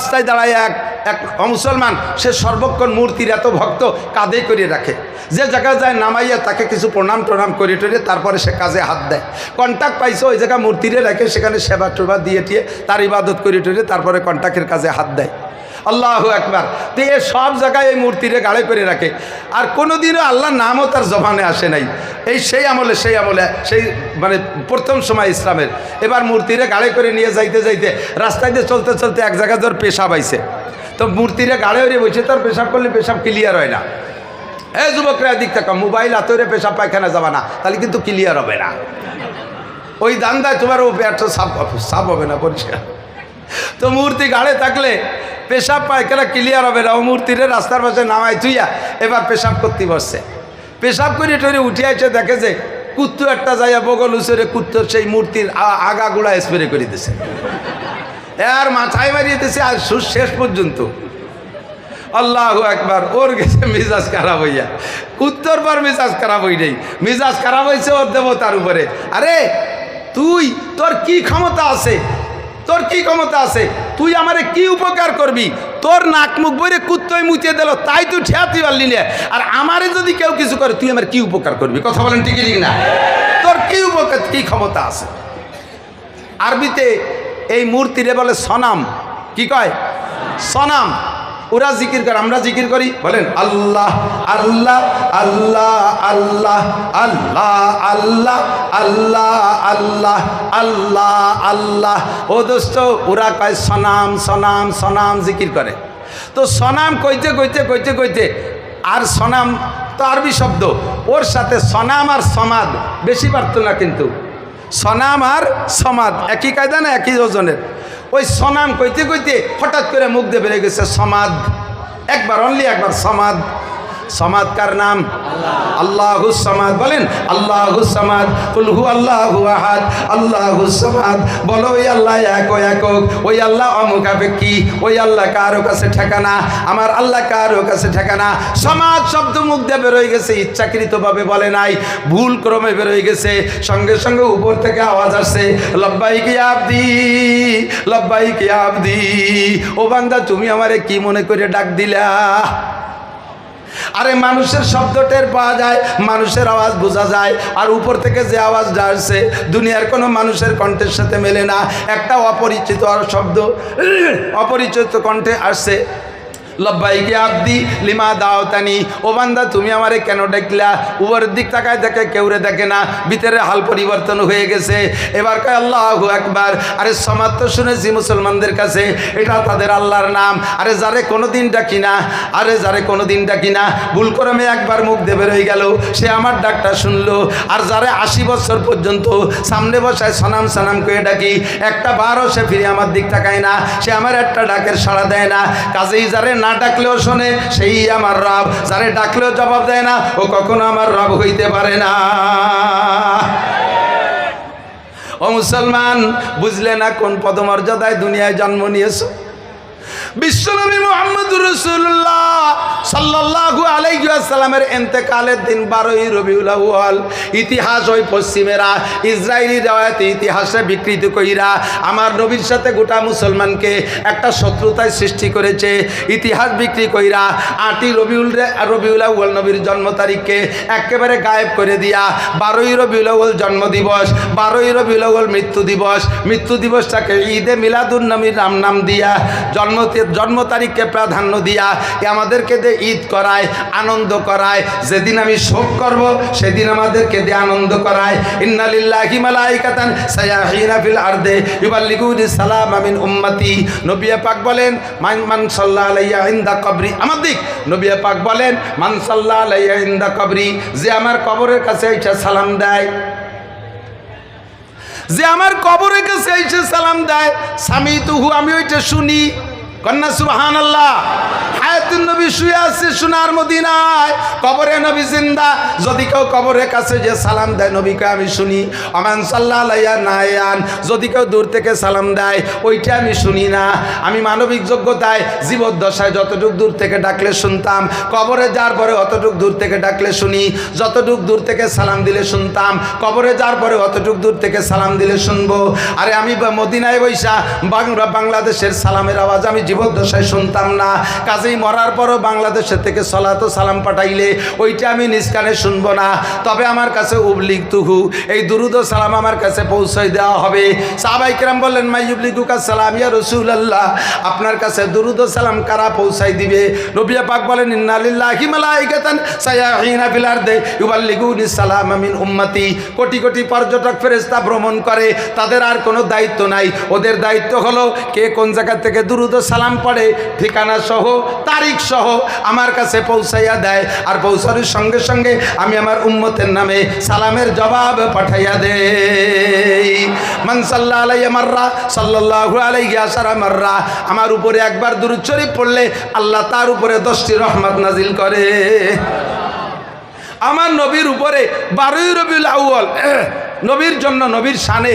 রাস্তায় দাঁড়ায় এক মুসলমান, সে সর্বক্ষণ মূর্তির এত ভক্ত, কাঁধে করে রাখে। যে জায়গায় যায় নামাইয়া তাকে কিছু প্রণাম করে টরে তারপরে সে কাজে হাত দেয়। কন্ট্যাক্ট পাইছে ওই জায়গায় মূর্তিরে রেখে সেখানে সেবা টেবা দিয়ে টিয়ে তার ইবাদত করে টরে তারপরে কন্ট্যাক্টের কাজে হাত দেয়। আল্লাহু আকবার। তো এ সব জায়গায় এই মূর্তিরে গাড়ে করে রাখে, আর কোনোদিনও আল্লাহর নামও তার জবানে আসে নাই। সেই আমলে সেই মানে প্রথম সময় ইসলামের। এবার মূর্তিরে গাড়ে করে নিয়ে যাইতে রাস্তায় দিয়ে চলতে এক জায়গায় ধর পেশাব আইছে, তো মূর্তিরে গাড়ে হয়ে বসে তার পেশাব করলে পেশাব ক্লিয়ার হয় না। এই যুবকরা দিক থাকা মোবাইল হাতে পেশাব পায়খানা যাবা না, তাহলে কিন্তু ক্লিয়ার হবে না। ওই দান্দায় তোমার ও পেটটা সাফ হবে না, পরিষ্কার। তো মূর্তি গাড়ে থাকলে পেশাব পায়খানা ক্লিয়ার হবে না। ও মূর্তিরে রাস্তার পাশে নামাই থুইয়া এবার পেশাব করতে বসছে। পেশাব করে টরে উঠে আসে, দেখে যে কুত্তু একটা যাইয়া বগল উচরে কুত্তর সেই মূর্তির আগাগুলা স্প্রে করে দিছে, আর মাথায় মারিয়ে দিছে আর শেষ পর্যন্ত। আল্লাহু আকবার। ওর গেছে মিজাজ খারাপ হইয়া, কুত্তর পর মিজাজ খারাপ হই নেই, মিজাজ খারাপ হয়েছে ওর দেবতার উপরে। আরে তোর কি ক্ষমতা আছে, তুই আমারে কি উপকার করবি? তোর নাক মুখ বইরে কুত্তই মুতিয়ে দিল, তাই তুই ঠেয়াতে পারলি না। আর আমারে যদি কেউ কিছু করে তুই আমার কি উপকার করবি? কথা বলেন ঠিক না? তোর কি উপকার, কি ক্ষমতা আছে? আরবিতে এই মূর্তিরে বলে সনাম। কি কয়? সনাম। ওরা জিকির করে, আমরা জিকির করি। বলেন আল্লাহ আল্লাহ আল্লাহ আল্লাহ আল্লাহ আল্লাহ আল্লাহ আল্লাহ আল্লাহ আল্লাহ। ও দোস্ত, ওরা কয় সনাম সনাম সনাম জিকির করে। তো সনাম কইতে আর সনাম তো আরবি শব্দ, ওর সাথে সনাম আর সমাদ বেশি পারত না, কিন্তু সনাম আর সমাদ একই কায়দা না, একই ওজনের। ওই সনাম কইতে হঠাৎ করে মুখ দিয়ে বেড়ে গেছে সমাদ। একবার একবার সমাদ। সমাদ কার নাম? আল্লাহুস সামাদ। বলেন আল্লাহুস সামাদ। কুল হু আল্লাহু আহাদ আল্লাহুস সামাদ। বলো ওই আল্লাহ একক, ওই আল্লাহ অমুখাপেক্ষী, ওই আল্লাহ কারো কাছে ঠেকানা, আমার আল্লাহ কারো কাছে ঠেকানা। সমাদ শব্দ মুখ দিয়ে বেরোয় গেছে, ইচ্ছাকৃতভাবে বলে নাই, ভুল ক্রমে বেরোয় গেছে। সঙ্গে সঙ্গে উপর থেকে আওয়াজ আসছে, লব্বাইক ইয়া আবদি লব্বাইক ইয়া আবদি। ও বান্দা, তুমি আমারে কি মনে করে ডাক দিলা? আরে মানুষের শব্দ টের পাওয়া যায়, মানুষের আওয়াজ বোঝা যায়, আর উপর থেকে যে আওয়াজটা আসছে দুনিয়ার কোনো মানুষের কণ্ঠের সাথে মেলে না। একটা অপরিচিত শব্দ অপরিচিত কণ্ঠে আসছে, লব্বাইক ইয়া আবদি লিমা দাওতানি। ও বান্দা, তুমি আমারে কেন ডাকলা? উপরের দিক তাকায় দেখে কেউরে দেখে না, ভিতরে হাল পরিবর্তন হয়ে গেছে। এবার কয় আল্লাহু আকবার। আরে সমাজ তো শুনেছি মুসলমানদের কাছে এটা তাদের আল্লাহর নাম। আরে যারে কোনোদিন ডাকি না, ভুল ক্রমে একবার মুখ দিয়ে বেরোয় গেল, সে আমার ডাকটা শুনলো। আর যারে 80 বছর পর্যন্ত সামনে বসায় সনাম সনাম করে ডাকি, একটা বারও সে ফিরে আমার দিক তাকায় না, সে আমার একটা ডাকের সাড়া দেয় না। কাজেই যারে না ডাকলেও শোনে সেই আমার রব, যারে ডাকলেও জবাব দেয় না ও কখনো আমার রব হইতে পারে না। ও মুসলমান, বুঝলে না কোন পদমর্যাদায় দুনিয়ায় জন্ম নিয়েছো? বিশ্বনবী মুহাম্মদুর রাসূলুল্লাহ সাল্লাল্লাহু আলাইহি ওয়াসাল্লামের ইন্তেকালের দিন 12ই রবিউল আউয়াল। ইতিহাস ওই পশ্চিমেরা ইসরায়েলি রওয়ায়াতে ইতিহাসে বিকৃত কইরা আমার নবীর সাথে গোটা মুসলমানকে একটা শত্রুতায় সৃষ্টি করেছে। ইতিহাস বিক্রি কইরা 8ই রবিউল আউয়াল নবীর জন্ম তারিখকে একেবারে গায়েব করে দিয়া 12ই রবিউল আউয়াল জন্ম দিবস, 12ই রবিউল আউয়াল মৃত্যু দিবসটাকে ঈদে মিলাদুন নবীর নাম দিয়া জন্ম তারিখকে প্রাধান্য দিয়া আমাদেরকে দিয়ে ঈদ করায়, আনন্দ করায়। যেদিন আমি শোক করব সেদিন আমাদেরকে দিয়ে আনন্দ করায়। ইন্না লিল্লাহি মালাইকাতান সায়াহিনা ফিল আরদে ইউবাল্লিগুনি সালাম মিন উম্মতি। নবী পাক বলেন মান সাল্লা আলাইয়া ইনদা কবরি। আমাদের নবী পাক বলেন মান সাল্লা আলাইয়া ইনদা কবরি, যে আমার কবরের কাছে এসে সালাম দেয়, যে আমার কবরের কাছে এসে সালাম দেয়, সামিতুহু, আমি ওইটা শুনি। কন্যা সুবহানাল্লাহ। হায়াতুন নবী শুয়ে আছে সোনার মদিনায়, কবরে নবী জিন্দা। যদি কেউ কবরের কাছে যে সালাম দেয় নবী কয় আমি শুনি। আমান সাল্লাল্লাহু আলাইহি নায়ান, যদি কেউ দূর থেকে সালাম দেয় ওইটা আমি শুনি না। আমি মানবিক যোগ্যতায় জীবদ্দশায় যতটুক দূর থেকে ডাকলে শুনতাম, কবরে যাওয়ার পরে অতটুক দূর থেকে ডাকলে শুনি। যতটুক দূর থেকে সালাম দিলে শুনতাম, কবরে যাওয়ার পরে অতটুক দূর থেকে সালাম দিলে শুনবো। আরে আমি মদিনায় বৈশা বাংলাদেশের সালামের আওয়াজ আমি জীবদ্দশায় শুনতাম না। কাজেই মরার পরও বাংলাদেশের থেকে সলাত সালাম পাঠাইলে ওইটা আমি নিজ কানে শুনবো না, তবে আমার কাছে উবলিগ তুহু, এই দুরুদ ও সালাম আমার কাছে পৌঁছাই দেওয়া হবে। সাহাবায়ে কেরাম বললেন, মা ইউবলিগুকা সালাম ইয়া রাসূলুল্লাহ, আপনার কাছে দুরুদ ও সালাম কারা পৌঁছাই দিবে? নবী পাক বলেন, ইন্না লিল্লাহি মালাইকাতান সায়াহিনা ফিল আরদি ইউবাল্লিগুনি সালাম মিন উম্মতি। কোটি কোটি পর্যটক ফেরেশতা ভ্রমণ করে, তাদের আর কোনো দায়িত্ব নাই। ওদের দায়িত্ব হলো কে কোন জায়গা থেকে দুরুদ ও সালাম পড়ে ঠিকানা সহ তারিখ সহ আমার কাছে পৌঁছাইয়া দেয়, আর পৌঁছানোর সঙ্গে সঙ্গে আমি আমার উম্মতের নামে সালামের জবাব পাঠাইয়া দেই। মান সাল্লাল্লাহু আলাইহি মাররা সাল্লাল্লাহু আলাইহি আশারা মাররা, আমার উপরে একবার দুরূদ শরীফ পড়লে আল্লাহ তার উপরে 10টি রহমত নাজিল করে। আমার নবীর উপরে 12ই রবিউল আউয়াল নবীর জন্য, নবীর শানে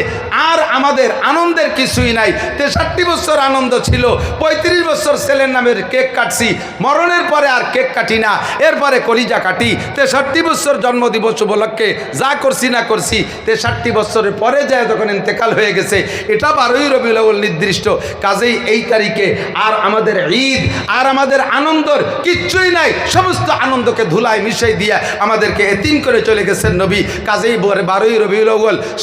আর আমাদের আনন্দের কিছুই নাই। 63 বছর আনন্দ ছিল, 35 বছর ছেলের নামের কেক কাটছি, মরণের পরে আর কেক কাটি না, এরপরে কলিজা কাটি। 63 বছর জন্মদিবস উপলক্ষে যা করছি না করছি, 63 বছরের পরে যায় যখন ইন্তেকাল হয়ে গেছে, এটা 12ই রবিউল আউয়াল নির্দিষ্ট। কাজেই এই তারিখে আর আমাদের ঈদ আর আমাদের আনন্দর কিচ্ছুই নাই, সমস্ত আনন্দকে ধুলায় মিশাই দিয়ে আমাদেরকে এতিম করে চলে গেছেন নবী। কাজেই 12ই রবিউল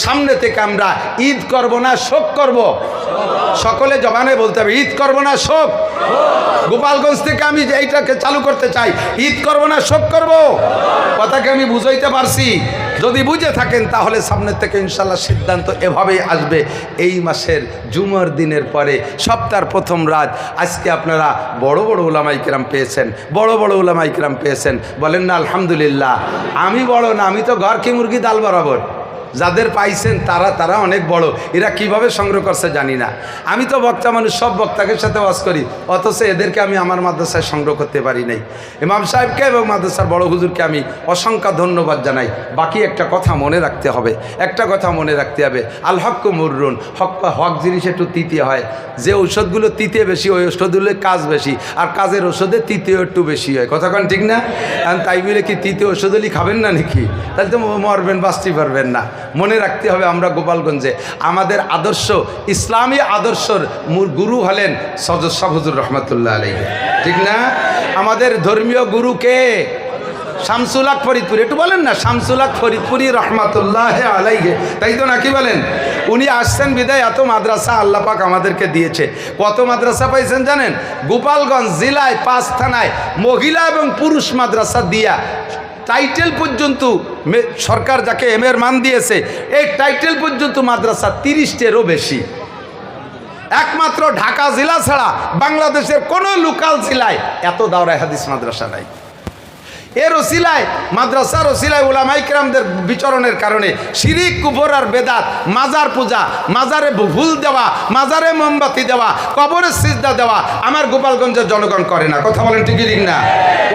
সামনে থেকে আমরা ঈদ করব না শোক করব? সকলে জবানে বলতে হবে, ঈদ করব না শোক? গোপালগঞ্জ থেকে আমি এইটাকে চালু করতে চাই, ঈদ করব না শোক করব? কথাকে আমি বুঝাইতে পারছি? যদি বুঝে থাকেন তাহলে সামনের থেকে ইনশাল্লাহ সিদ্ধান্ত এভাবেই আসবে। এই মাসের জুমার দিনের পরে সপ্তাহের প্রথম রাত, আজকে আপনারা বড় বড় উলামায়ে কেরাম পেয়েছেন, বড় বড় উলামায়ে কেরাম পেয়েছেন, বলেন না আলহামদুলিল্লাহ? আমি বড় না, আমি তো ঘর কি মুরগি ডাল বরাবর। যাদের পাইছেন তারা অনেক বড়, এরা কিভাবে সংগ্রহ করছে জানি না। আমি তো বক্তা মানুষ, সব বক্তাকে সাথে ওয়াজ করি, অথচ এদেরকে আমি আমার মাদ্রাসায় সংগ্রহ করতে পারি নাই। ইমাম সাহেবকে এবং মাদ্রাসার বড় হুজুরকে আমি অসংখ্য ধন্যবাদ জানাই। বাকি একটা কথা মনে রাখতে হবে, একটা কথা মনে রাখতে হবে, আল হক মুররুন, হক জিনিস একটু তিতে হয়। যে ঔষধগুলো তিতে বেশি, ওই ঔষধগুলোর কাজ বেশি, আর কাজের ওষুধে তিতেও একটু বেশি হয়। কথা কন ঠিক না? তাই বলে কি তিতে ওষুধ হলেই খাবেন না নাকি? তাহলে তো মরবেন, বাঁচতে পারবেন না। মনে রাখতে হবে, আমরা গোপালগঞ্জে আমাদের আদর্শ, ইসলামী আদর্শর গুরু হলেন সদর শাহ হুজুর রহমতুল্লাহ আলাইহি, ঠিক না? আমাদের ধর্মীয় গুরু কে? শামসুল হক ফরিদপুরি, একটু বলেন না, শামসুল হক ফরিদপুরি রহমতুল্লাহ আলাইহি, তাই তো নাকি বলেন? উনি আসছেন বিদায় এত মাদ্রাসা আল্লাহ পাক আমাদেরকে দিয়েছে। কত মাদ্রাসা পাইছেন জানেন? গোপালগঞ্জ জেলায় 5 থানায় মহিলা এবং পুরুষ মাদ্রাসা দিয়া টাইটেল পর্যন্ত সরকার যাকে এর মান দিয়েছে, এই টাইটেল পর্যন্ত মাদ্রাসা 30টেরও বেশি। একমাত্র ঢাকা জেলা ছাড়া বাংলাদেশের কোনো লোকাল জেলায় এত দাওরায়ে হাদিস মাদ্রাসা নাই। এর ওসিলায়, মাদ্রাসার ওসিলায় উলামায়ে কেরামদের বিচরণের কারণে শিরিক, কুফর আর বেদাত, মাজার পূজা, মাজারে ভুল দেওয়া, মাজারে মোমবাতি দেওয়া, কবরে সিজদা দেওয়া আমার গোপালগঞ্জের জনগণ করে না। কথা বলেন ঠিক না?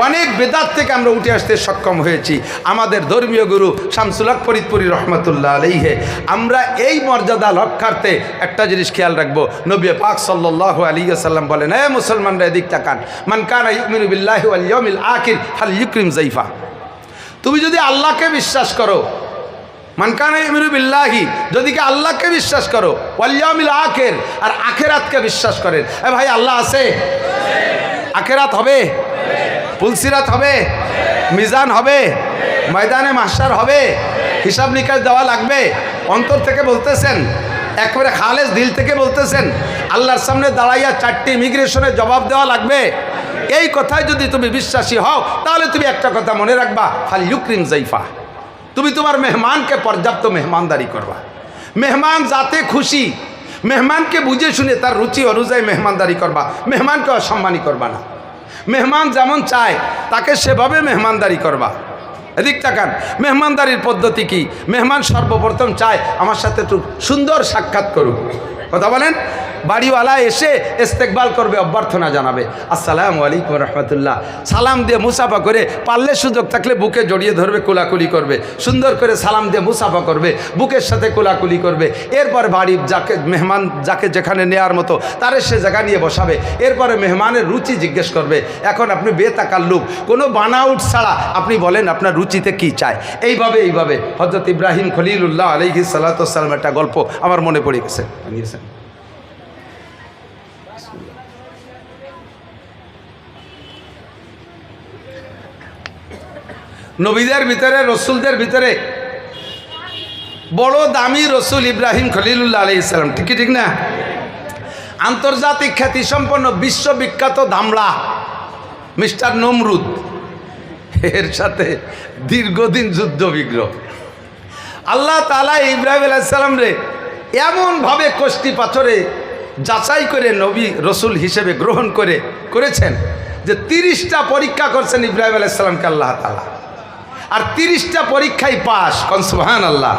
অনেক বেদাত থেকে আমরা উঠে আসতে সক্ষম হয়েছি। আমাদের ধর্মীয় গুরু শামসুল হক ফরিদপুরি রহমতুল্লাহ আলাইহি, আমরা এই মর্যাদা রক্ষার্থে একটা জিনিস খেয়াল রাখবো। নবী পাক সাল্লাল্লাহু আলাইহি ওয়াসাল্লাম বলেন, হে মুসলমানরা এদিক তাকান, মান কানা ইউমিনু বিল্লাহি ওয়াল ইয়াউমিল আখির ফালইউকরিম জাইফা। তুমি যদি আল্লাহকে বিশ্বাস করো, মান কানা ইউমিনু বিল্লাহি, যদি কি আল্লাহকে বিশ্বাস করো, ওয়াল ইয়াউমিল আখির, আর আখিরাতকে বিশ্বাস করেন। এ ভাই, আল্লাহ আছে? আখিরাত হবে? পুলসিরাত হবে? মিজান হবে? ময়দানে মাহশার হবে? হিসাব নিকাশ দেওয়া লাগবে? অন্তর থেকে বলতেছেন, একবারে খালেস দিল থেকে বলতেছেন, আল্লাহর সামনে দাঁড়াইয়া 4টি ইমিগ্রেশনের জবাব দেওয়া লাগবে? এই কথায় যদি তুমি বিশ্বাসী হও, তাহলে তুমি একটা কথা মনে রাখবা, ফাল ইউকরিম জাইফা, তুমি তোমার মেহমানকে পর্যাপ্ত মেহমানদারি করবা। মেহমান যাতে খুশি, মেহমানকে বুঝে শুনে তার রুচি অনুযায়ী মেহমানদারি করবা, মেহমানকে অসম্মানী করবা না। মেহমান যেমন চায় তাকে সেভাবে মেহমানদারি করবা। এদিক তাকান, মেহমানদারির পদ্ধতি কি? মেহমান সর্বপ্রথম চায় আমার সাথে একটু সুন্দর সাক্ষাৎ করুক। কথা বলেন? বাড়িওয়ালা এসে ইস্তেকবাল করবে, অভ্যর্থনা জানাবে, আসসালামু আলাইকুম রহমতুল্লাহ, সালাম দিয়ে মুসাফা করে, পারলে সুযোগ থাকলে বুকে জড়িয়ে ধরবে, কোলাকুলি করবে, সুন্দর করে সালাম দিয়ে মুসাফা করবে, বুকের সাথে কোলাকুলি করবে। এরপর বাড়ির যাকে মেহমান যাকে যেখানে নেওয়ার মতো তারে সে জায়গা নিয়ে বসাবে। এরপরে মেহমানের রুচি জিজ্ঞেস করবে। এখন আপনি বেতাকাল্লুক, কোনো বানাউট ছাড়া আপনি বলেন আপনার রুচিতে কি চায়। এইভাবে হযরত ইব্রাহিম খলিলুল্লাহ আলাইহিস সালাতু ওয়াস সালাম একটা গল্প আমার মনে পড়ে গেছে। নবীদের ভিতরে, রসুলদের ভিতরে বড় দামি রসুল ইব্রাহিম খলিলুল্লাহ আলাইহিস সালাম, ঠিক কি ঠিক না? আন্তর্জাতিক খ্যাতিসম্পন্ন বিশ্ববিখ্যাত দামড়া মিস্টার নমরুদ, এর সাথে দীর্ঘদিন যুদ্ধ বিগ্রহ। আল্লাহ তাআলা ইব্রাহিম আলাইহিস সালাম রে এমনভাবে কষ্টি পাথরে যাচাই করে নবী রসুল হিসেবে গ্রহণ করেছেন যে 30টা পরীক্ষা করছেন ইব্রাহিম আলাইহিস সালামকে আল্লাহ তাআলা, আর 30টা পরীক্ষায় পাস। কোন সুবহানাল্লাহ।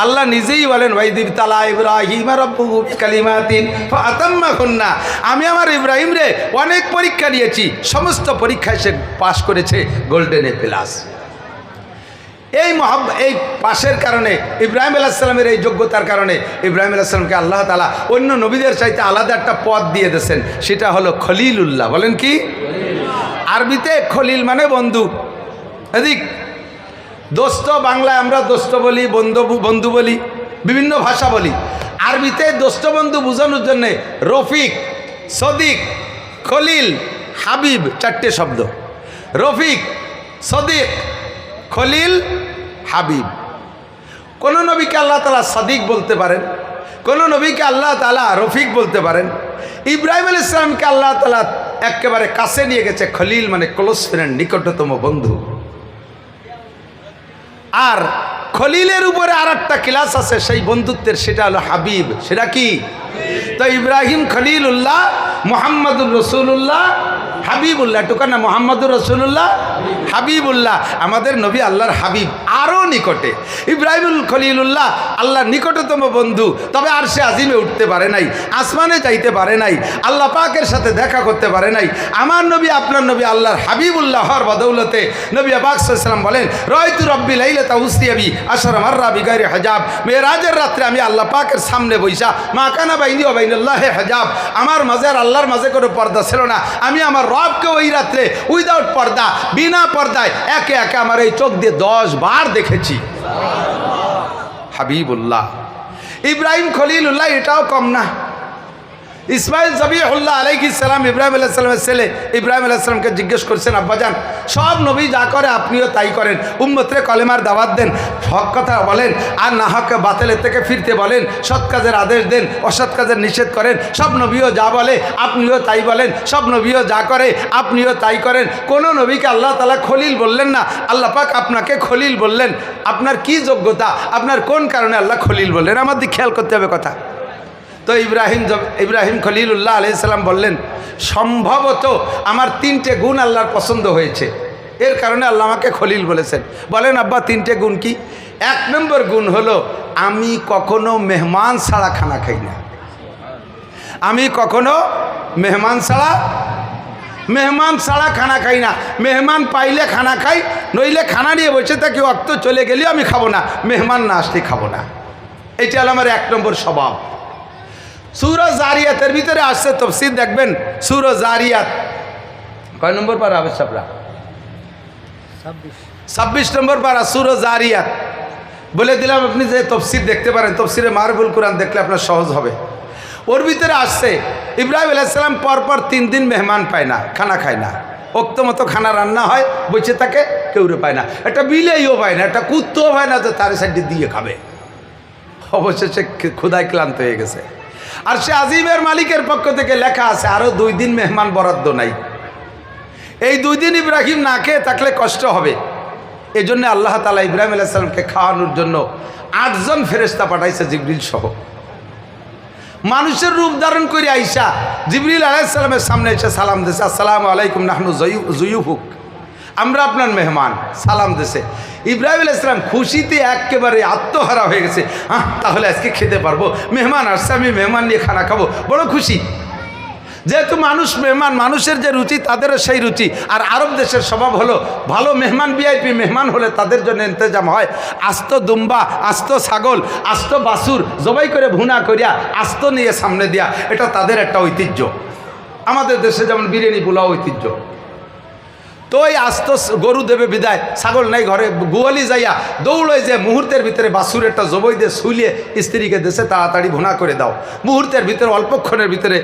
আল্লাহ নিজেই বলেন ওয়াইদিব তালা ইব্রাহিম রাব্বুহু বিকালিমাতিন ফাআতাম্মাহুন্না, আমি আমার ইব্রাহিম রে অনেক পরীক্ষা নিয়েছি, সমস্ত পরীক্ষায় সে পাস করেছে গোল্ডেন এ প্লাস। এই পাশের কারণে ইব্রাহিম আলাইহিস সালামের এই যোগ্যতার কারণে ইব্রাহিম আলাইহিস সালামকে আল্লাহ তাআলা অন্য নবীদের চাইতে আলাদা একটা পদ দিয়ে দিয়েছেন, সেটা হলো খলিলুল্লাহ। বলেন কি? আরবিতে খলিল মানে বন্ধু। এদিক দোস্ত, বাংলায় আমরা দোস্ত বলি, বন্ধু বলি, বিভিন্ন ভাষা বলি। আরবিতে দোস্ত বন্ধু বোঝানোর জন্যে রফিক, সদিক, খলিল, হাবিব 4টে শব্দ। রফিক, সদিক, খলিল, হাবিব। কোন নবীকে আল্লাহ তাআলা সদিক বলতে পারেন, কোন নবীকে আল্লাহ তাআলা রফিক বলতে পারেন। ইব্রাহিম আলাইহিস সালামকে আল্লাহ তাআলা একেবারে কাছে নিয়ে গেছে, খলিল মানে ক্লোজ ফ্রেন্ড, নিকটতম বন্ধু। আর খলিলের উপরে আর একটা ক্লাস আছে সেই বন্ধুত্বের, সেটা হলো হাবিব। সেটা কি? তো ইব্রাহিম খলিলুল্লাহ, মুহাম্মদুর রসুল্লাহ, হাবিবুল্লাহ। টুকার না মুহাম্মদুর রসুল্লাহ, হাবিবুল্লাহ, আমাদের নবী আল্লাহর হাবিব, আরও নিকটে। ইব্রাহিমুল খলিলুল্লাহ আল্লাহর নিকটতম বন্ধু, তবে আরশে আজিমে উঠতে পারে নাই, আসমানে যাইতে পারে নাই, আল্লাহ পাকের সাথে দেখা করতে পারে নাই। আমার নবী, আপনার নবী আল্লাহর হাবিবুল্লাহ হওয়ার বদৌলতে নবী পাক সাল্লাল্লাহু আলাইহি ওয়াসাল্লাম বলেন, রায়তু রাব্বি লাইলাতা উসরিয়াবি আশরা মাররা বিগাইরি হিজাব। মেরাজের রাত্রে আমি আল্লাহ পাকের সামনে বইসা, মা কানা বাইনি ওয়া বাইনাল্লাহি হিজাব, আমার মাঝে আর আল্লাহর মাঝে কোনো পর্দা ছিল না। আমি আমার রবকে ওই রাত্রে উইদাউট পর্দা, বিনা পর্দায় একে একে আমার এই চোখ দিয়ে 10 বার দেখেছি। হাবিবুল্লাহ ইব্রাহিম খলিলুল্লাহ, এটাও কম না। ইসমাইল জবিহুল্লাহ আলাইহিস সালাম ইব্রাহিম আলাইহিস সালামের ছেলে, ইব্রাহিম আলাইহিস সালামকে জিজ্ঞেস করছেন, আব্বাজান সব নবী যা করে আপনিও তাই করেন, উম্মতরে কলেমার দাওয়াত দেন, হক কথা বলেন, আর না হক বাতিলের থেকে ফিরতে বলেন, সৎ কাজের আদেশ দেন, অসৎ কাজের নিষেধ করেন। সব নবীও যা বলে আপনিও তাই বলেন, সব নবীও যা করে আপনিও তাই করেন। কোন নবীকে আল্লাহ তাআলা খলিল বললেন না, আল্লাহ পাক আপনাকে খলিল বললেন। আপনার কি যোগ্যতা, আপনার কোন কারণে আল্লাহ খলিল বললেন, আমার দিকে খেয়াল করতে হবে কথা। তো ইব্রাহিম খলিলুল্লাহ আলাইহিস সালাম বললেন, সম্ভবত আমার 3টে গুণ আল্লাহর পছন্দ হয়েছে, এর কারণে আল্লাহ আমাকে খলিল বলেছেন। বলেন আব্বা 3টে গুণ কি? 1 নম্বর গুণ হলো, আমি কখনো মেহমান ছাড়া খানা খাই না। আমি কখনো মেহমান ছাড়া খানা খাই না। মেহমান পাইলে খানা খাই, নইলে খানা নিয়ে বসে থাকি, অক্ত চলে গেলেও আমি খাবো না, মেহমান না আসলে খাবো না। এইটা হলো আমার 1 নম্বর স্বভাব। সূরা জারিয়াতের ভিতরে আসছে, তাফসীর দেখবেন, সূরা জারিয়াত কয় নম্বর পারা হবে সাবরা? 26 নম্বর পারা সূরা জারিয়াত। বলে দিলাম, আপনি যে তাফসীর দেখতে পারেন, তাফসীরে মারবুল কোরআন দেখলে আপনার সহজ হবে। ওর ভিতরে আসছে ইব্রাহিম আলাইহিস সালাম পরপর 3 দিন মেহমান পায় না, খানা খায় না। ওক্ত মতো খানা রান্না হয়, বসে থাকে, কেউরে পায় না, একটা বিলেইও পায় না, একটা কুত্তও পায় না যে তার সাইডে দিয়ে খাবে। অবশেষে ক্ষুধায় ক্লান্ত হয়ে গেছে। আর সে আজিমের মালিকের পক্ষ থেকে লেখা আছে আরও 2 দিন মেহমান বরাদ্দ নাই। এই 2 দিন ইব্রাহিম না খেয়ে থাকলে কষ্ট হবে। এই জন্য আল্লাহ তাআলা ইব্রাহিম আলাইহিস সালামকে খাওয়ানোর জন্য 8 জন ফেরেশতা পাঠাইছে, জিবরিল সহ। মানুষের রূপ ধারণ করে আইসা জিবরিল আলাইহিস সালামের সামনে এসে সালাম দিয়েছে, আসসালামু আলাইকুম নাহনু জুয়ুফুক, আমরা আপনার মেহমান, সালাম দিয়েছে। ইব্রাহিম আলাইহিস সালাম খুশিতে একেবারে আত্মহারা হয়ে গেছে। তাহলে আজকে খেতে পারবো, মেহমান আসছে, আমি মেহমান নিয়ে খানা খাবো, বড় খুশি। যেহেতু মানুষ মেহমান, মানুষের যে রুচি তাদেরও সেই রুচি। আর আরব দেশের স্বভাব হলো, ভালো মেহমান ভিআইপি মেহমান হলে তাদের জন্য ইন্তজাম হয় আস্ত দুম্বা, আস্ত ছাগল, আস্ত বাছুর জবাই করে ভুনা করিয়া আস্ত নিয়ে সামনে দিয়া, এটা তাদের একটা ঐতিহ্য। আমাদের দেশে যেমন বিরিয়ানি পোলাও ঐতিহ্য। তো ওই আস্ত গরু দেবে বিদায়, ছাগল নাই ঘরে, গোয়ালি যাইয়া দৌড়ে যে মুহূর্তের ভিতরে বাছুরেরটা জবই দিয়ে শুলিয়ে স্ত্রীকে দেশে তাড়াতাড়ি ভুনা করে দাও। মুহূর্তের ভিতরে, অল্পক্ষণের ভিতরে,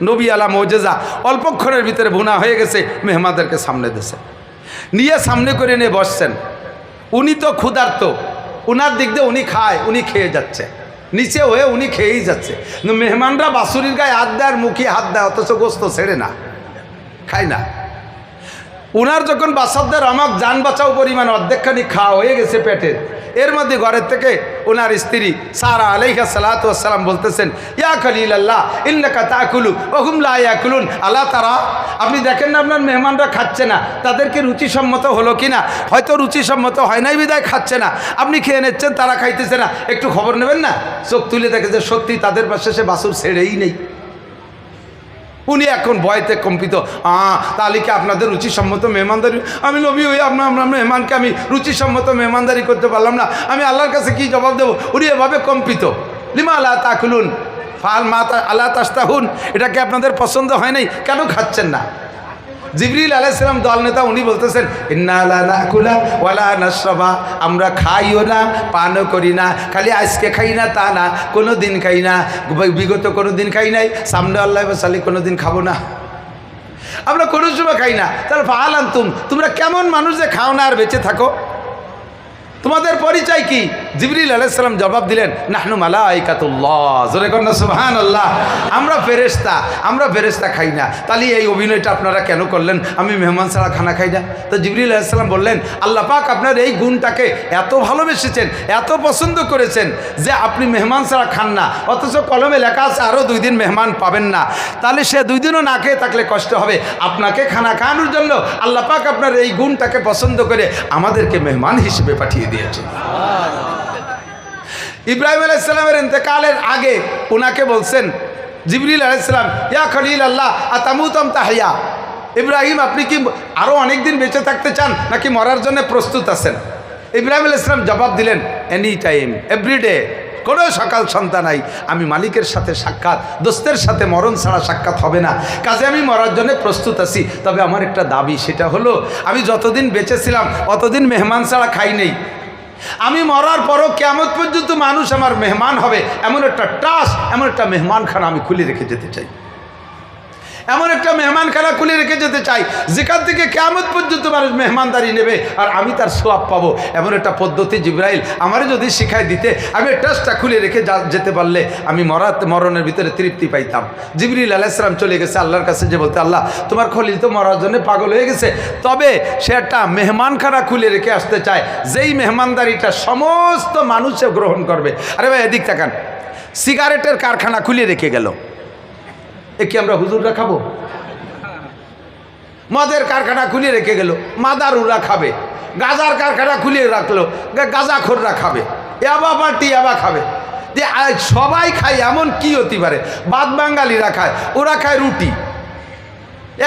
নবী আলা মৌজেজা, অল্পক্ষণের ভিতরে ভুনা হয়ে গেছে, মেহমানদেরকে সামনে দেশে নিয়ে সামনে করে নিয়ে বসছেন। উনি তো ক্ষুধার্ত, উনার দিক দিয়ে উনি খায়, উনি খেয়ে যাচ্ছে, নিচে হয়ে উনি খেয়েই যাচ্ছে। কিন্তু মেহমানরা বাসুরির গায়ে হাত দেয় আর মুখে হাত দেয়, অথচ গোস্ত ছেড়ে না, খায় না। উনার যখন বাসাবদের আমাক যান বাঁচাও পরিমাণ অর্ধেকখানি খাওয়া হয়ে গেছে পেটের, এর মধ্যে ঘরের থেকে ওনার স্ত্রী সারা আলাইহা সালাতু ওয়াসসালাম বলতেছেন, ইয়া খলিলাল্লাহ ইন্নাকা তাকুলু ওয়া হুম লা ইয়াকুলুন, আল্লাহ তারা আপনি দেখেন না আপনার মেহমানরা খাচ্ছে না, তাদেরকে রুচিসম্মত হলো কি না? হয়তো রুচিসম্মত হয় নাই বিদায় খাচ্ছে না, আপনি খেয়ে নিচ্ছেন, তারা খাইতেছে না, একটু খবর নেবেন না? চোখ তুলে দেখে যে সত্যি তাদের পাশে সে বাসুর ছেড়েই নেই। উনি এখন ভয়তে কম্পিত, তাহলে কি আপনাদের রুচিসম্মত মেহমানদারি, আমি নবী হয়ে আপনার মেহমানকে আমি রুচিসম্মত মেহমানদারি করতে পারলাম না, আমি আল্লাহর কাছে কি জবাব দেবো? উনি এভাবে কম্পিত। লিমা আল্লাহ তাকুলুন ফাল মা আল্লাহ তাস্তাহুন, এটা কি আপনাদের পছন্দ হয় নাই? কেন খাচ্ছেন না? জিবরিল আলাইহিস সালাম দল নেতা, উনি বলতেছেন ইন্না লা নাকুলা ওয়ালা নাশরাবা, আমরা খাইও না পানও করি না, খালি আজকে খাই না তা না, কোনো দিন খাই না, বিগত কোনো দিন খাই নাই, সামনে আল্লাহ বাসালি কোনো দিন খাবো না, আমরা কোনো সময় খাই না। তাহলে ফাআল আনতুম, তোমরা কেমন মানুষ যে খাও না আর বেঁচে থাকো? তোমাদের পরিচয় কি? জিবরিল আলাইহিস সালাম জবাব দিলেন, নাহনু মালাইকাতুল্লাহ, জোরে কর না সুবহানাল্লাহ, আমরা ফেরেশতা খাই না। তাহলে এই অভিনয়টা আপনারা কেন করলেন, আমি মেহমান ছাড়া খানা খাই না? তো জিবরিল আলাইহিস সালাম বললেন, আল্লাহ পাক আপনার এই গুণটাকে এত ভালোবেসেছেন, এত পছন্দ করেছেন যে আপনি মেহমান ছাড়া খান না, অথচ কলমে লেখা আছে আরও 2 দিন মেহমান পাবেন না। তাহলে সে 2 দিনও না খেয়ে থাকলে কষ্ট হবে, আপনাকে খানা খাওয়ানোর জন্য আল্লাহ পাক আপনার এই গুণটাকে পছন্দ করে আমাদেরকে মেহমান হিসেবে পাঠিয়ে দিয়েছে। ইব্রাহিম আলাইহিস সালামের ইন্তেকালের আগে উনাকে বলছেন জিবরিল আলাইহিস সালাম, ইয়া খলিল আল্লাহ আতামুতাম তাহিয়া, ইব্রাহিম আপনি কি আরও অনেক দিন বেঁচে থাকতে চান নাকি মরার জন্য প্রস্তুত আছেন? ইব্রাহিম আলাইহিস সালাম জবাব দিলেন, এনি টাইম এভরিডে, কোনো সকাল সন্ধ্যা নাই, আমি মালিকের সাথে সাক্ষাৎ, দোস্তের সাথে মরণ ছাড়া সাক্ষাৎ হবে না, কাজে আমি মরার জন্য প্রস্তুত আছি। তবে আমার একটা দাবি, সেটা হলো আমি যতদিন বেঁচে ছিলাম অতদিন মেহমান ছাড়া খাই নেই, আমি মরার পরও কিয়ামত পর্যন্ত মানুষ আমার মেহমান হবে, এমন একটা ট্রাস্ট, এমন একটা মেহমানখানা আমি খুলে রেখে যেতে চাই, এমন একটা মেহমানখানা খুলে রেখে যেতে চাই যেখান থেকে কিয়ামত পর্যন্ত মানুষ মেহমানদারি নেবে আর আমি তার সওয়াব পাবো। এমন একটা পদ্ধতি জিবরাইল আমারে যদি শিখাই দিতে, আমি ট্রাস্টটা খুলে রেখে যেতে পারলে আমি মরণের ভিতরে তৃপ্তি পাইতাম। জিবরিল আলাইহিস সালাম চলে গেছে আল্লাহর কাছে, যে বলতে, আল্লাহ তোমার খলিল তো মরার জন্য পাগল হয়ে গেছে, তবে সে একটা মেহমানখানা খুলে রেখে আসতে চায়, যেই মেহমানদারিটা সমস্ত মানুষে গ্রহণ করবে। আরে ভাই এদিক তাকান, সিগারেটের কারখানা খুলে রেখে গেল, এ কি আমরা হুজুররা খাবো? মদের কারখানা খুলে রেখে গেল, মাদারুরা খাবে। গাজার কারখানা খুলে রাখলো, গাজাখোররা খাবে। ইয়াবা পার্টি ইয়াবা খাবে। যে সবাই খায় এমন কি হতে পারে? বাদ বাঙালিরা খায়, ওরা খায় রুটি।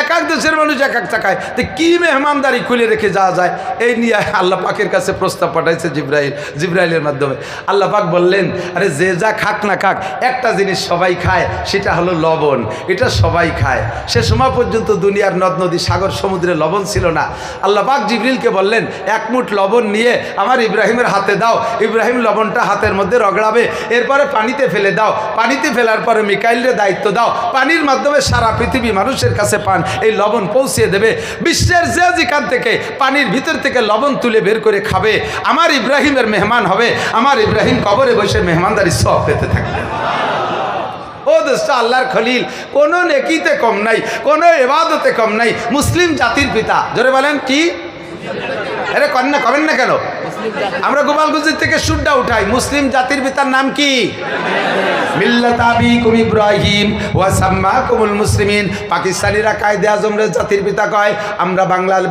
এক এক দেশের মানুষ এক একটা খায়, তো কী মেহমানদারি খুলে রেখে যাওয়া যায়? এই নিয়ে আল্লাহ পাকের কাছে প্রস্তাব পাঠাইছে জিব্রাইলের মাধ্যমে। আল্লাহ পাক বললেন, আরে যে যা খাক না খাক, একটা জিনিস সবাই খায়, সেটা হলো লবণ। এটা সবাই খায়। সে সময় পর্যন্ত দুনিয়ার নদ নদী সাগর সমুদ্রে লবণ ছিল না। আল্লাহ পাক জিবরিলকে বললেন, 1 মুঠ লবণ নিয়ে আমার ইব্রাহিমের হাতে দাও, ইব্রাহিম লবণটা হাতের মধ্যে রগড়াবে, এরপরে পানিতে ফেলে দাও, পানিতে ফেলার পরে মিকাইলের দায়িত্ব দাও, পানির মাধ্যমে সারা পৃথিবী মানুষের কাছে এই লবণ পৌঁছে দেবে। বিশ্বের যে যেখান থেকে পানির ভিতর থেকে লবণ তুলে বের করে খাবে, আমার ইব্রাহিমের মেহমান হবে, আমার ইব্রাহিম কবরে বসে মেহমানদারি সওয়াব পেতে থাকবে। ও দোস্ত, আল্লাহর খলিল কোনো নেকিতে কম নাই, কোনো ইবাদতে কম নাই। মুসলিম জাতির পিতা, জোরে বলেন কি? আরে কন্যা কবেন না কেন? আমরা গোপালগঞ্জ থেকে সুরটা উঠাই। মুসলিম জাতির পিতার নাম কি? মিল্লাত আবিকুম ইব্রাহিম ওয়া সাম্মাকুমুল মুসলিমিন। পাকিস্তানিরা কায়দে আজমরে জাতির পিতা কয়, আমরা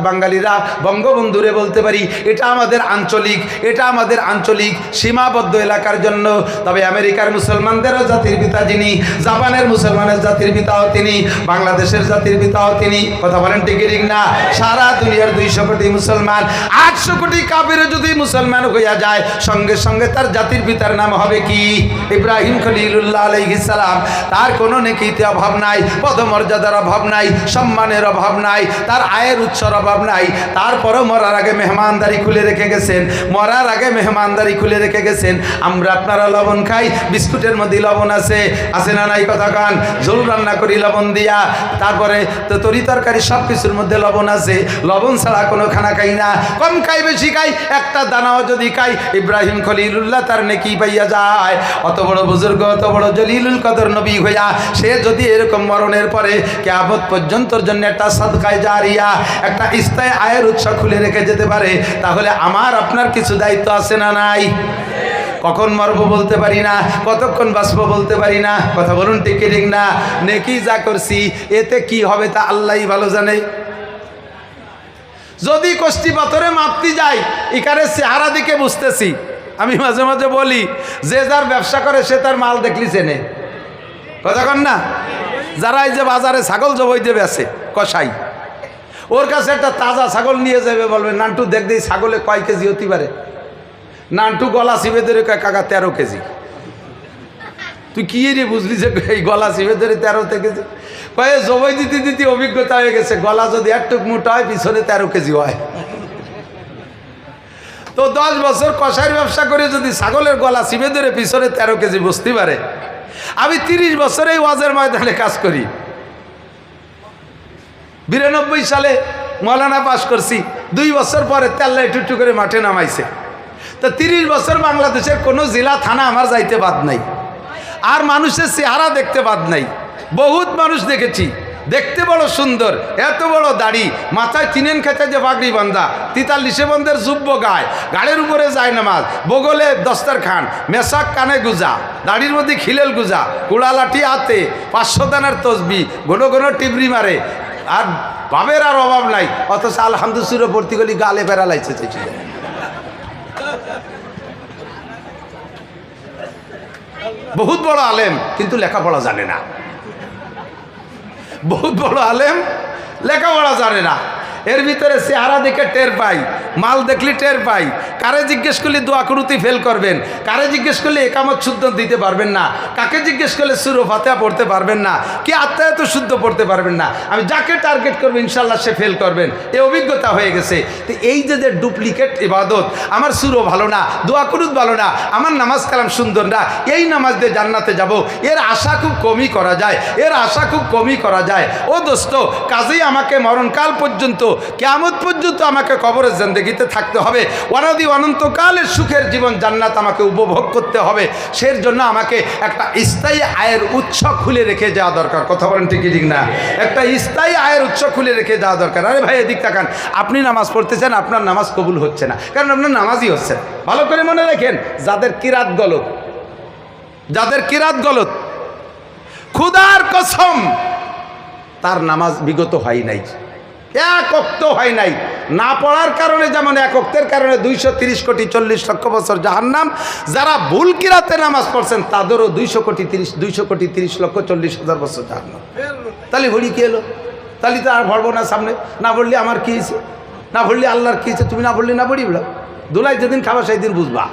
বাঙালিরা বঙ্গবন্ধুরে বলতে পারি। এটা আমাদের আঞ্চলিক, এটা আমাদের আঞ্চলিক সীমাবদ্ধ এলাকার জন্য। তবে আমেরিকার মুসলমানদেরও জাতির পিতা যিনি, জাপানের মুসলমানের জাতির পিতাও তিনি, বাংলাদেশের জাতির পিতাও তিনি। কথা বলেন ঠিক ঠিক না? সারা দুনিয়ার 200 কোটি মুসলমান, 800 কোটি কাফিরও যদি মুসলমান হইয়া যায়, সঙ্গে সঙ্গে তার জাতির পিতার নাম হবে কি? ইব্রাহিম খলিলুল্লাহ আলাইহিস সালাম। তার কোনো নেকিতে অভাব নাই, পদমর্যাদার অভাব নাই, সম্মানের অভাব নাই, তার আয়ের উৎসর অভাব নাই। তারপরও মরার আগে মেহমানদারি খুলে রেখে গেছেন, মরার আগে মেহমানদারি খুলে রেখে গেছেন। আমরা আপনারা লবণ খাই, বিস্কুটের মধ্যে লবণ আছে, আছে না নাই? কথা কান। ঝোল রান্না করি লবণ দিয়া, তারপরে তো তরি তরকারি সব কিছুর মধ্যে লবণ আছে। লবণ ছাড়া কোনো খানা খাই না, কম খাই বেশি খাই, একটা দানাও যদি খাই ইব্রাহিম খলিলুল্লাহ তার নেকি পাইয়া যায়। অত বড় বুজুর্গ, অত বড় জলিলুল কদর নবী হইয়া সে যদি এরকম মরণের পরে কিয়ামত পর্যন্তর জন্য একটা সাদকায়ে জারিয়া, একটা স্থায়ী আয়ের উৎস খুলে রেখে যেতে পারে, তাহলে আমার আপনার কিছু দায়িত্ব আছে না নাই? কখন মরবো বলতে পারি না, কতক্ষণ বাঁচবো বলতে পারি না। কথা বলুন ঠিক কি ঠিক না? নেকি যা করছি এতে কি হবে তা আল্লাহই ভালো জানে। যদি কষ্টি পাথরে মাপতে যাই, এখানে চেহারা দিকে বুঝতেছি। আমি মাঝে মাঝে বলি, যে যার ব্যবসা করে সে তার মাল দেখলি চেনে। কথা কন না? যারা এই যে বাজারে ছাগল জবাই দেবে আছে কসাই, ওর কাছে একটা তাজা ছাগল নিয়ে যাবে, বলবে নান্টু দেখ দিই ছাগলে কয় কেজি হতে পারে। নান্টু গলা চিপে ধরে কয় কাকা 13 কেজি। তুই কি রে বুঝলি যে এই গলা চিপে ধরে 13 কেজি? কয়ে জবাই দিতে দিতে অভিজ্ঞতা হয়ে গেছে, গলা যদি একটুক মোটা হয় পিছনে 13 কেজি হয়। তো 10 বছর কষাইয়ের ব্যবসা করে যদি ছাগলের গলা চিপে ধরে পিছনে 13 কেজি বুঝতে পারে। আমি 30 বছর এই ওয়াজের ময়দানে কাজ করি। 92 সালে মৌলানা পাস করছি, 2 বছর পরে তেল্লা একটু করে মাঠে নামাইছে। তো 30 বছর বাংলাদেশের কোনো জেলা থানা আমার যাইতে বাদ নাই, আর মানুষের চেহারা দেখতে বাদ নাই। বহুত মানুষ দেখেছি, দেখতে বড় সুন্দর, এত বড় দাড়ি, মাথায় তিনেন খেতে যে পাগড়ি বান্ধা, 43 বন্ধের যুব্য গায়, গাড়ির উপরে যায় নামাজ, বগলে দস্তরখান, মেশাক কানে গুজা, দাড়ির মধ্যে খিলেল গুজা, কুড়া লাঠি হাতে, 500 দানার তসবি, ঘন ঘন টিবরি মারে, আর ভাবের আর অভাব নাই। অথচ আলহামদুলিল্লাহ ভর্তি গলি গালে বেড়া লাইছে। বহুত বড় আলেম কিন্তু লেখাপড়া জানে না। বহুত বড় আলেম লেখাপড়া জানে না। এর ভিতরে চেহারা দেখে টের পাই, মাল দেখলে টের পাই। কারে জিজ্ঞেস করলে দোয়া করুতি ফেল করবেন, কারে জিজ্ঞেস করলে একামত শুদ্ধ দিতে পারবেন না, কাকে জিজ্ঞেস করলে সূরা ফাতিহা পড়তে পারবেন না, কি আত্মায়াত শুদ্ধ পড়তে পারবেন না। আমি যাকে টার্গেট করবো ইনশাল্লাহ সে ফেল করবেন, এই অভিজ্ঞতা হয়ে গেছে। তো এই যে ডুপ্লিকেট ইবাদত, আমার সুরও ভালো না, দোয়া করুত ভালো না, আমার নামাজ কালাম সুন্দর না, এই নামাজ দিয়ে জান্নাতে যাব, এর আশা খুব কমই করা যায়, এর আশা খুব কমই করা যায়। ও দোস্ত, কাজেই আমাকে মরণকাল পর্যন্ত, কিয়ামত পর্যন্ত আমাকে কবরের জিন্দেগিতে থাকতে হবে। অনাদি অনন্তকালের সুখের জীবন জান্নাত আমাকে উপভোগ করতে হবে। সেই জন্য আমাকে একটা স্থায়ী আয়ের উৎস খুলে রেখে যাওয়া দরকার। কথা বলেন ঠিক ঠিক না? একটা স্থায়ী আয়ের উৎস খুলে রেখে যাওয়া দরকার। আরে ভাই এদিক তাকান, আপনি নামাজ পড়তেছেন, আপনার নামাজ কবুল হচ্ছে না, কারণ আপনার নামাজই হচ্ছে। ভালো করে মনে রাখেন, যাদের কিরাত গলত, যাদের কিরাত গলত, খুদার কসম তার নামাজ বিগত হয় নাই, এক ওয়াক্ত হয় নাই। না পড়ার কারণে যেমন এক ওয়াক্তের কারণে 230 কোটি 40 লক্ষ বছর জাহান্নাম, যারা ভুল কিরাতে নামাজ পড়ছেন তাদেরও 200 কোটি 30 লক্ষ 40 হাজার বছর জাহান্নাম। তাহলে ভরি কি এলো? তাহলে তো আর ভরবো না সামনে। না ভরলে আমার কি হয়েছে, না ভরলে আল্লাহর কি হয়েছে? তুমি না ভরলে না ভরি বলো, দোলাই যেদিন খাবা সেই দিন বুঝবা।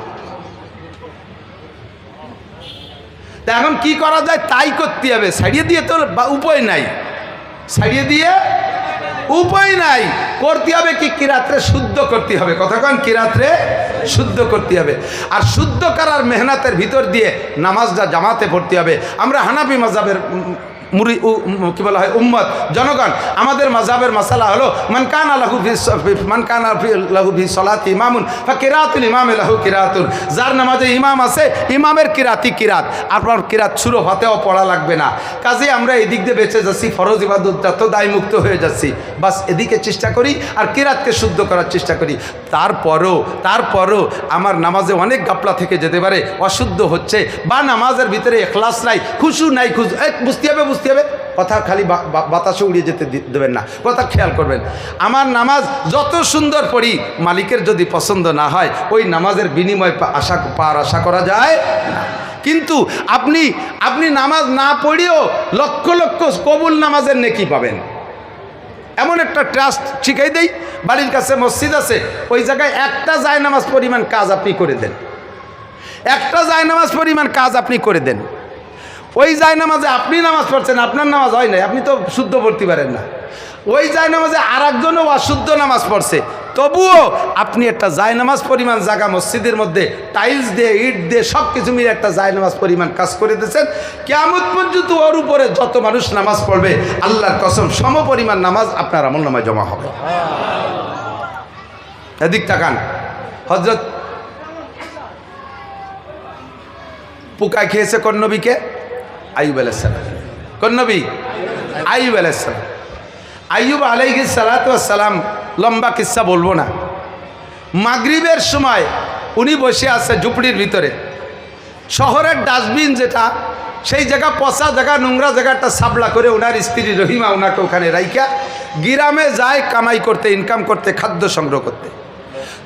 তা এখন কি করা যায়? তাই করতে হবে, ছাড়িয়ে দিয়ে তো উপায় নাই, ছাড়িয়ে দিয়ে উপায় নাই। করতে হবে কি? কিরাত্রে শুদ্ধ করতে হবে। কথা কন, কিরাত্রে শুদ্ধ করতে হবে। আর শুদ্ধ করার মেহনতের ভিতর দিয়ে নামাজটা জামাতে পড়তে হবে। আমরা হানাফি মাযহাবের কি বলা হয় উম্মত, জনগণ, আমাদের মাযহাবের মাসালা হলো মান কানা লাহু ফি সলাতি ইমামুন ফাকিরাতুল ইমামি লাহু কিরাতুন। যার নামাজে ইমাম আছে, ইমামের কিরাতই কিরাত, আপনার কিরাত সূরা ফাতিহা পড়া লাগবে না। কাজে আমরা এদিক দিয়ে বেঁচে যাচ্ছি, ফরজ ইবাদতটা তো দায়মুক্ত হয়ে যাচ্ছি। বাস এদিকে চেষ্টা করি আর কিরাতকে শুদ্ধ করার চেষ্টা করি। তারপরও আমার নামাজে অনেক গাপলা থেকে যেতে পারে, অশুদ্ধ হচ্ছে, বা নামাজের ভিতরে ইখলাস নাই, খুশু নাই। বুঝতে হবে, বুঝতে হবে। কথা খালি বাতাসে উড়িয়ে যেতে দেবেন না, কথা খেয়াল করবেন। আমার নামাজ যত সুন্দর পড়ি, মালিকের যদি পছন্দ না হয়, ওই নামাজের বিনিময় আশা করা যায় না। কিন্তু আপনি নামাজ না পড়িও লক্ষ লক্ষ কবুল নামাজের নেকি পাবেন। এমন একটা ট্রাস্ট শিখাই দেই, বাড়ির কাছে মসজিদ আছে, ওই জায়গায় একটা জায়নামাজ পরিমাণ কাজ আপনি করে দেন, একটা জায়নামাজ পরিমাণ কাজ আপনি করে দেন। ওই জায়নামাজে আপনি নামাজ পড়ছেন, আপনার নামাজ হয় নাই, আপনি তো শুদ্ধ পড়তে পারেন না। ওই জায়নামাজে আর একজনও অশুদ্ধ নামাজ পড়ছে, তবুও আপনি একটা জায়নামাজ পরিমাণ জায়গা মসজিদের মধ্যে টাইলস দিয়ে, ইট দিয়ে, সব কিছু মিলে একটা জায়নামাজ পরিমাণ কাজ করে দিয়েছেন। কিয়ামত পর্যন্ত ওর উপরে যত মানুষ নামাজ পড়বে, আল্লাহর কসম সম পরিমাণ নামাজ আপনার আমলনামায় জমা হবে। এদিক তাকান, হজরত পোকা খেয়েছে কোন নবীকে? আইয়ুব আলাইহিস সালাম। কোন নবী? আইয়ুব আলাইহিস সালাম। আইয়ুব আলাইহিস সালাতু ওয়াস সালাম, লম্বা কিস্সা বলবো না। মাগরিবের সময় উনি বসে আছে ঝুপড়ির ভিতরে। শহরের ডাস্টবিন যেটা, সেই জায়গা পচা জায়গা, নোংরা জায়গাটা সাবলা করে ওনার স্ত্রী রহিমা ওনাকে ওখানে রাইখা গ্রামে যায় কামাই করতে, ইনকাম করতে, খাদ্য সংগ্রহ করতে।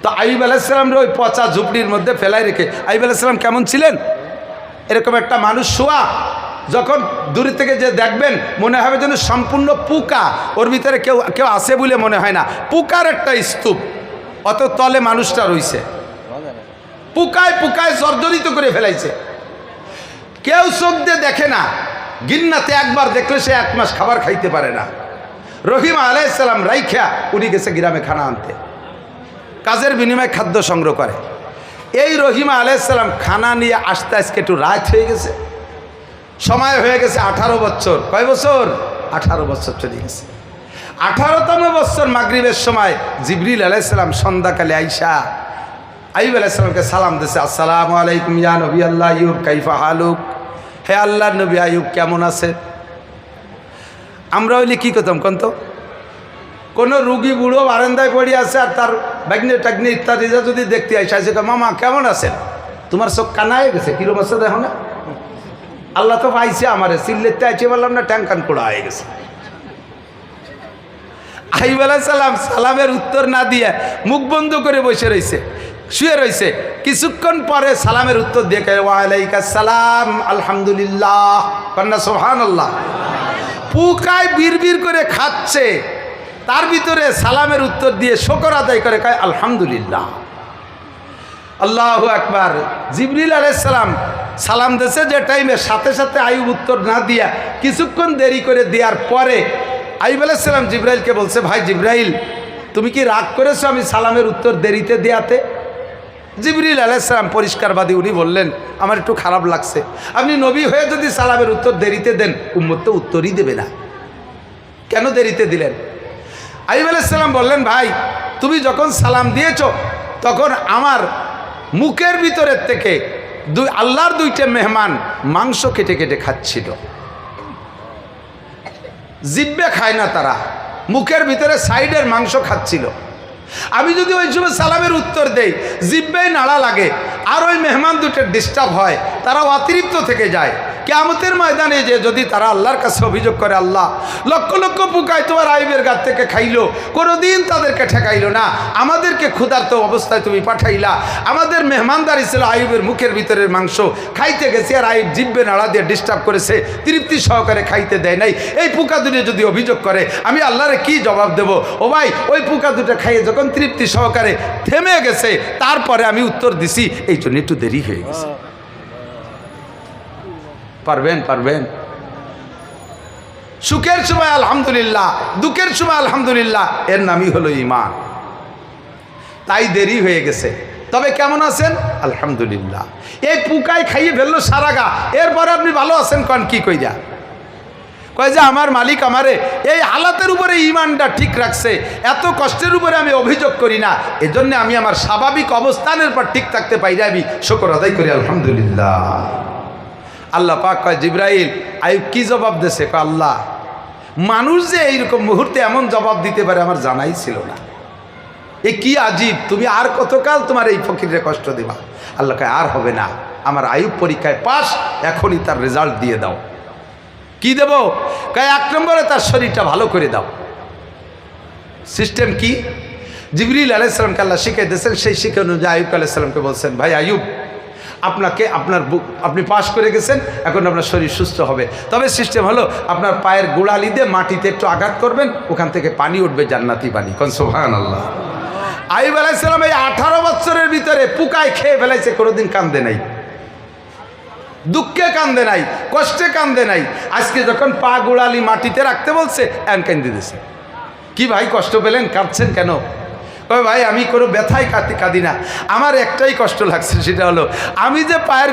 তো আইয়ুব আলাইহিস সালামরে ওই পচা ঝুপড়ির মধ্যে ফেলাই রেখে, আইয়ুব আলাইহিস সালাম কেমন ছিলেন? এরকম একটা মানুষ শোয়া, যখন দূর থেকে যে দেখবেন মনে হবে যেন সম্পূর্ণ পোকা, ওর ভিতরে কেউ কেউ আছে বলে মনে হয় না, পোকার একটা স্তূপ, অত তলে মানুষটা রইছে, পোকায় পোকায় জর্জরিত করে ফেলাইছে। কেউ চোখ দিয়ে দেখে না, গিন্নাতে একবার দেখলে সে 1 মাস খাবার খাইতে পারে না। রহিমা আলাইহিস সালাম রাইখা উনি গেছে গ্রামে খানা আনতে, কাজের বিনিময়ে খাদ্য সংগ্রহ করে। এই রহিমা আলাইহিস সালাম খানা নিয়ে আসতে আজকে একটু রাত হয়ে গেছে, সময় হয়ে গেছে 18 বছর। কয় বছর? 18 বছর চলে গেছে। 18তম বছর মাগরিবের সময় জিবরিল আলাইহিস সালাম সন্ধ্যাকালে আইসা আইয়ুব আলাইহিস সালামকে সালাম দিয়েছে, আসসালামু আলাইকুম ইয়া নবী আল্লাহ আইয়ুব, কাইফা হালুক? হে আল্লাহর নবী আইয়ুব কেমন আছে? আমরা হইলে কী করতাম কোন তো? কোনো রুগী বুড়ো বারান্দায় পড়ে আছে আর তার ব্যাগনে টাগনে ইত্যাদি যদি দেখতে আসে, মামা কেমন আছেন? তোমার চোখ কানা হয়ে গেছে, কিরম আছে দেখো না? আল্লাহ তো পাইছে আমারে, সিল্লেতে আইছে বললাম না, ট্যাঙ্কান কোড়া হয়ে গেছে। আইয়ুব আলাইহিস সালাম সালামের উত্তর না দিয়ে মুখ বন্ধ করে বসে রয়েছে, শুয়ে রয়েছে। কিছুক্ষণ পরে সালামের উত্তর দিয়ে কে, ওয়ালাইকুম সালাম আলহামদুলিল্লাহ, কন্যা সুবহানাল্লাহ। পোকায় বিড়বিড় করে খাচ্ছে, তার ভিতরে সালামের উত্তর দিয়ে শুকর আদায় করে কয় আলহামদুলিল্লাহ। আল্লাহু আকবার। জিবরিল আলাইহিস সালাম সালাম দিয়েছে যে টাইমে, সাথে সাথে আইয়ুব উত্তর না দিয়া কিছুক্ষণ দেরি করে দেওয়ার পরে আইয়ুব আলাইহিস সালাম জিবরাইলকে বলছে, ভাই জিবরাইল তুমি কি রাগ করেছো আমি সালামের উত্তর দেরিতে দেয়াতে? জিবরিল আলাইহিস সালাম পরিষ্কারবাদী, উনি বললেন আমার একটু খারাপ লাগছে, আপনি নবী হয়ে যদি সালামের উত্তর দেরিতে দেন উম্মত তো উত্তরই দেবে না, কেন দেরিতে দিলেন? আইয়ুব আলাইহিস সালাম বললেন, ভাই তুমি যখন সালাম দিয়েছো তখন আমার মুখের ভিতরের থেকে আল্লাহর 2টা মেহমান মাংস কেটে কেটে খাচ্ছিল। জিব্বে খায় না তারা, মুখের ভিতরে সাইডের মাংস খাচ্ছিল। আমি যদি ওই সময় সালামের উত্তর দেই, জিব্বেই নাড়া লাগে আর ওই মেহমান 2টা ডিস্টার্ব হয়, তারা অতিরিক্ত থেকে যায়। কিয়ামতের ময়দানে যে যদি তারা আল্লাহর কাছে অভিযোগ করে, আল্লাহ লক্ষ লক্ষ পোকায় তোমার আইয়ুবের গাছ থেকে খাইলো, কোনোদিন তাদেরকে ঠেকাইলো না, আমাদেরকে ক্ষুধার্ত অবস্থায় তুমি পাঠাইলা, আমাদের মেহমানদারি ছিল আইয়ুবের মুখের ভিতরের মাংস খাইতে গেছে আর আইয়ুব জিব্বে নাড়া দিয়ে ডিস্টার্ব করেছে, তৃপ্তি সহকারে খাইতে দেয় নাই, এই পোকা 2 যদি অভিযোগ করে আমি আল্লাহরে কি জবাব দেব? ও ভাই ওই পোকা 2টা খাইয়ে যখন তৃপ্তি সহকারে থেমে গেছে তারপরে আমি উত্তর দিছি, এই জন্য একটু দেরি হয়ে গেছে। পারবেন? পারবেন? সুখের সময় আলহামদুলিল্লাহ, দুঃখের সময় আলহামদুলিল্লাহ, এর নামই হলো ঈমান। তাই দেরি হয়ে গেছে, তবে কেমন আছেন? আলহামদুলিল্লাহ। এই পোকায় খাইয়ে ফেললো সারা গা, এরপরে আপনি ভালো আছেন কন কি কইরা? কয় যে আমার মালিক আমারে এই হালাতের উপরে ঈমানটা ঠিক রাখছে, এত কষ্টের উপরে আমি অভিযোগ করি না, এজন্য আমি আমার স্বাভাবিক অবস্থানের পর ঠিক থাকতে পাই, আমি শুকর আদায় করি আলহামদুলিল্লাহ। আল্লাহ পাক কয়, জিবরাইল আইয়ুব কি জবাব দিয়েছে? কয় আল্লাহ মানুষ যে এইরকম মুহূর্তে এমন জবাব দিতে পারে আমার জানাই ছিল না, এ কি আজীব, তুমি আর কতকাল তোমার এই ফকিরে কষ্ট দিবা? আল্লাহ কয় আর হবে না, আমার আইয়ুব পরীক্ষায় পাস, এখনই তার রেজাল্ট দিয়ে দাও। কি দেব? কয় 1 নম্বরে তার শরীরটা ভালো করে দাও। সিস্টেম কি? জিবরিল আলাইহিস সালামকে আল্লাহ শিখিয়ে দিয়েছেন, সেই শিক্ষা অনুযায়ী আইয়ুব আলাইহিস সালামকে বলছেন, ভাই আইয়ুব আপনি পাশ করে গেছেন, এখন আপনার শরীর সুস্থ হবে, তবে সিস্টেম হলো আপনার পায়ের গোড়ালি দিয়ে মাটিতে একটু আঘাত করবেন, ওখান থেকে পানি উঠবে, জান্নাতি পানি। কোন সুবহানাল্লাহ। আইয়ুব আলাইহিস সালাম এই 18 বছরের ভিতরে পোকায় খেয়ে ফেলাইছে, কোনোদিন কান্দে নাই, দুঃখে কান্দে নাই, কষ্টে কান্দে নাই। আজকে যখন পা গোড়ালি মাটিতে রাখতে বলছে এন কান্দে দিছে। কি ভাই কষ্ট পেলেন, কাঁদছেন কেন? কয় ভাই আমি কোনো ব্যথায় কাঁদি না, আমার একটাই কষ্ট লাগছে, সেটা হলো আমি যে পায়ের